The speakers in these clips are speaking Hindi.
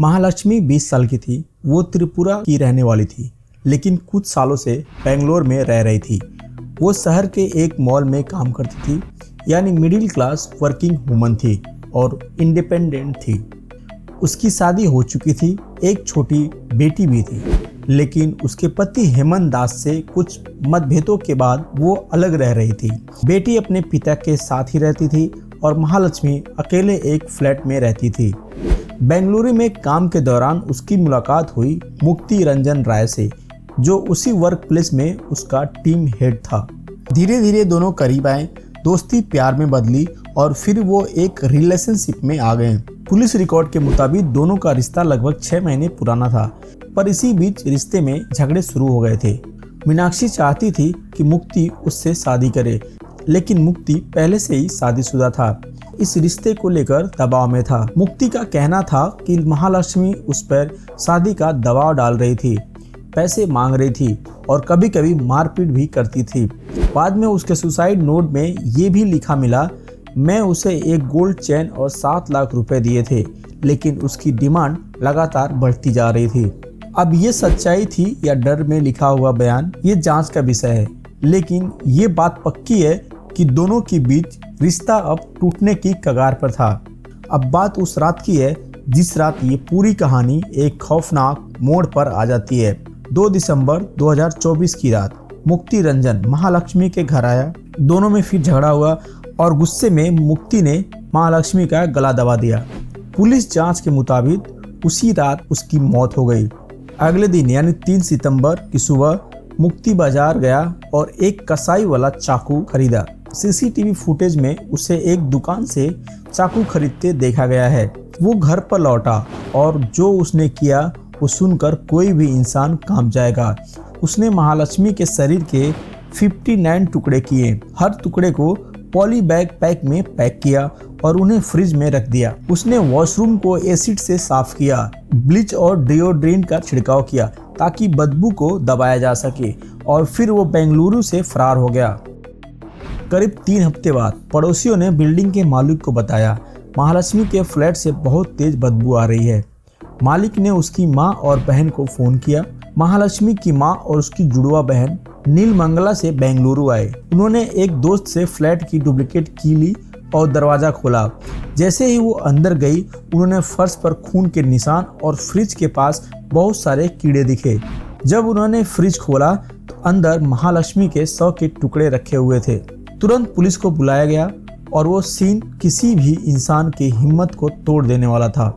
महालक्ष्मी 20 साल की थी। वो त्रिपुरा की रहने वाली थी, लेकिन कुछ सालों से बेंगलोर में रह रही थी। वो शहर के एक मॉल में काम करती थी, यानी मिडिल क्लास वर्किंग वुमन थी और इंडिपेंडेंट थी। उसकी शादी हो चुकी थी, एक छोटी बेटी भी थी, लेकिन उसके पति हेमंत दास से कुछ मतभेदों के बाद वो अलग रह रही थी। बेटी अपने पिता के साथ ही रहती थी और महालक्ष्मी अकेले एक फ्लैट में रहती थी। बेंगलुरु में काम के दौरान उसकी मुलाकात हुई मुक्ति रंजन राय से, जो उसी वर्क प्लेस में उसका टीम हेड था। धीरे धीरे दोनों करीब आए, दोस्ती प्यार में बदली और फिर वो एक रिलेशनशिप में आ गए। पुलिस रिकॉर्ड के मुताबिक दोनों का रिश्ता लगभग 6 महीने पुराना था, पर इसी बीच रिश्ते में झगड़े शुरू हो गए थे। मीनाक्षी चाहती थी कि मुक्ति उससे शादी करे, लेकिन मुक्ति पहले से ही शादीशुदा था। इस रिश्ते को लेकर दबाव में था। मुक्ति का कहना था कि महालक्ष्मी उस पर शादी का दबाव डाल रही थी, पैसे मांग रही थी और कभी कभी मारपीट भी करती थी। बाद में उसके सुसाइड नोट में ये भी लिखा मिला, मैं उसे एक गोल्ड चेन और 7 लाख रुपए दिए थे, लेकिन उसकी डिमांड लगातार बढ़ती जा रही थी। अब ये सच्चाई थी या डर में लिखा हुआ बयान, ये जांच का विषय है, लेकिन ये बात पक्की है कि दोनों के बीच रिश्ता अब टूटने की कगार पर था। अब बात उस रात की है जिस रात ये पूरी कहानी एक खौफनाक मोड़ पर आ जाती है। 2 दिसंबर 2024 की रात मुक्ति रंजन महालक्ष्मी के घर आया। दोनों में फिर झगड़ा हुआ और गुस्से में मुक्ति ने महालक्ष्मी का गला दबा दिया। पुलिस जांच के मुताबिक उसी रात उसकी मौत हो गई। अगले दिन यानी 3 सितंबर की सुबह मुक्ति बाजार गया और एक कसाई वाला चाकू खरीदा। सीसीटीवी फुटेज में उसे एक दुकान से चाकू खरीदते देखा गया है। वो घर पर लौटा और जो उसने किया वो सुनकर कोई भी इंसान कांप जाएगा। उसने महालक्ष्मी के शरीर के 59 टुकड़े किए। हर टुकड़े को पॉली बैग पैक में पैक किया और उन्हें फ्रिज में रख दिया। उसने वॉशरूम को एसिड से साफ किया, ब्लीच और डिओड्रेंट का छिड़काव किया ताकि बदबू को दबाया जा सके, और फिर वो बेंगलुरु से फरार हो गया। करीब 3 हफ्ते बाद पड़ोसियों ने बिल्डिंग के मालिक को बताया, महालक्ष्मी के फ्लैट से बहुत तेज बदबू आ रही है। मालिक ने उसकी माँ और बहन को फोन किया। महालक्ष्मी की माँ और उसकी जुड़वा बहन नीलमंगला से बेंगलुरु आए। उन्होंने एक दोस्त से फ्लैट की डुप्लीकेट की ली और दरवाजा खोला। जैसे ही वो अंदर गई, उन्होंने फर्श पर खून के निशान और फ्रिज के पास बहुत सारे कीड़े दिखे। जब उन्होंने फ्रिज खोला तो अंदर महालक्ष्मी के 100 के टुकड़े रखे हुए थे। तुरंत पुलिस को बुलाया गया और वो सीन किसी भी इंसान की हिम्मत को तोड़ देने वाला था।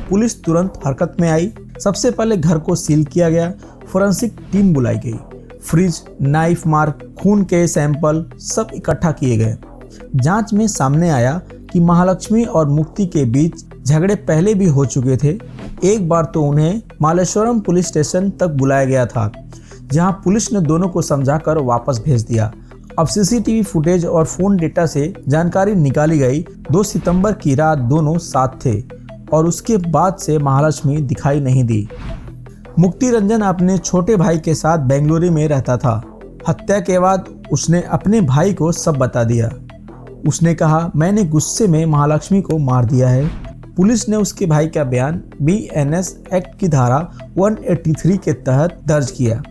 पुलिस तुरंत हरकत में आई। सबसे पहले घर को सील किया गया। फोरेंसिक टीम बुलाई गई। फ्रिज, नाइफ मार्क, खून के सैंपल सब इकट्ठा किए गए। जांच में सामने आया कि महालक्ष्मी और मुक्ति के बीच झगड़े पहले भी हो चुके थे। एक बार तो उन्हें मालेश्वरम पुलिस स्टेशन तक बुलाया गया था, जहां पुलिस ने दोनों को समझाकर वापस भेज दिया। अब सीसीटीवी फुटेज और फोन डेटा से जानकारी निकाली गई। 2 सितंबर की रात दोनों साथ थे और उसके बाद से महालक्ष्मी दिखाई नहीं दी। मुक्ति रंजन अपने छोटे भाई के साथ बेंगलुरु में रहता था। हत्या के बाद उसने अपने भाई को सब बता दिया। उसने कहा, मैंने गुस्से में महालक्ष्मी को मार दिया है। पुलिस ने उसके भाई का बयान BNS एक्ट की धारा 183 के तहत दर्ज किया।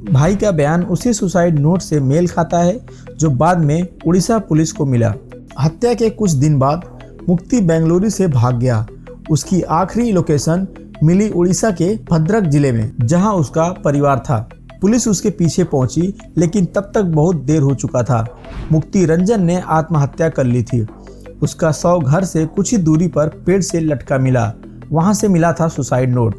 भाई का बयान उसी सुसाइड नोट से मेल खाता है जो बाद में उड़ीसा पुलिस को मिला। हत्या के कुछ दिन बाद मुक्ति बेंगलुरु से भाग गया। उसकी आखिरी लोकेशन मिली उड़ीसा के भद्रक जिले में, जहां उसका परिवार था। पुलिस उसके पीछे पहुंची, लेकिन तब तक बहुत देर हो चुका था। मुक्ति रंजन ने आत्महत्या कर ली थी। उसका शव घर से कुछ ही दूरी पर पेड़ से लटका मिला। वहां से मिला था सुसाइड नोट,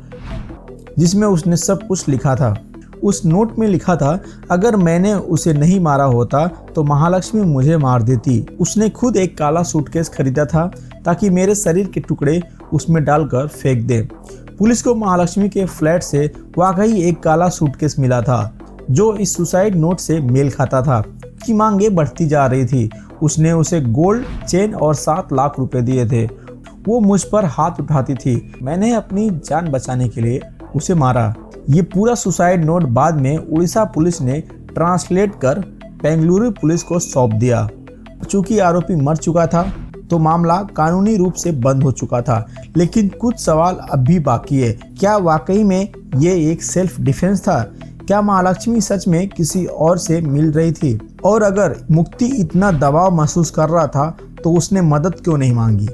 जिसमें उसने सब कुछ लिखा था। उस नोट में लिखा था, अगर मैंने उसे नहीं मारा होता तो महालक्ष्मी मुझे मार देती। उसने खुद एक काला सूटकेस खरीदा था ताकि मेरे शरीर के टुकड़े उसमें डालकर फेंक दे। पुलिस को महालक्ष्मी के फ्लैट से वाकई एक काला सूटकेस मिला था, जो इस सुसाइड नोट से मेल खाता था। की मांगे बढ़ती जा रही थी। उसने उसे गोल्ड चेन और 7 लाख रुपए दिए थे। वो मुझ पर हाथ उठाती थी। मैंने अपनी जान बचाने के लिए उसे मारा। ये पूरा सुसाइड नोट बाद में उड़ीसा पुलिस ने ट्रांसलेट कर बेंगलुरु पुलिस को सौंप दिया। चूंकि आरोपी मर चुका था तो मामला कानूनी रूप से बंद हो चुका था, लेकिन कुछ सवाल अब भी बाकी है। क्या वाकई में ये एक सेल्फ डिफेंस था? क्या महालक्ष्मी सच में किसी और से मिल रही थी? और अगर मुक्ति इतना दबाव महसूस कर रहा था तो उसने मदद क्यों नहीं मांगी?